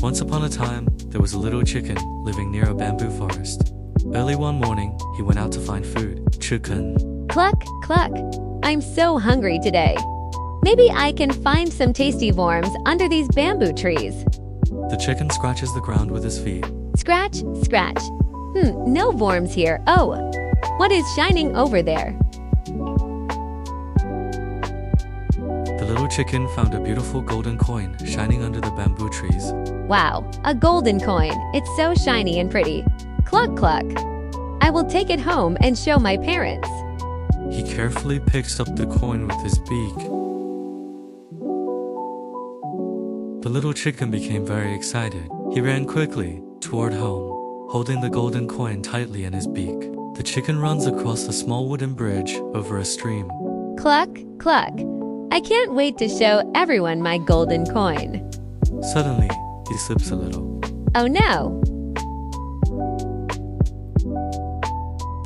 Once upon a time, there was a little chicken living near a bamboo forest. Early one morning, he went out to find food. Chicken. Cluck, cluck. I'm so hungry today. Maybe I can find some tasty worms under these bamboo trees. The chicken scratches the ground with his feet. Scratch, scratch. No worms here. Oh, what is shining over there? The little chicken found a beautiful golden coin shining under the bamboo trees. Wow, a golden coin. It's so shiny and pretty. Cluck, cluck. I will take it home and show my parents. He carefully picks up the coin with his beak. The little chicken became very excited. He ran quickly toward home, holding the golden coin tightly in his beak. The chicken runs across a small wooden bridge over a stream. Cluck, cluck. I can't wait to show everyone my golden coin. Suddenly, he slips a little. Oh no!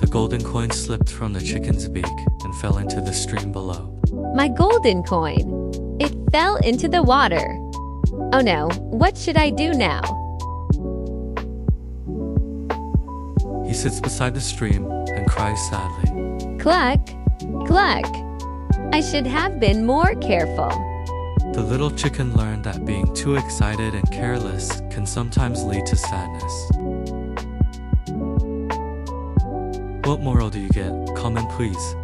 The golden coin slipped from the chicken's beak and fell into the stream below. My golden coin. It fell into the water. Oh no, what should I do now? He sits beside the stream and cries sadly. Cluck, cluck. I should have been more careful. The little chicken learned that being too excited and careless can sometimes lead to sadness. What moral do you get? Comment please.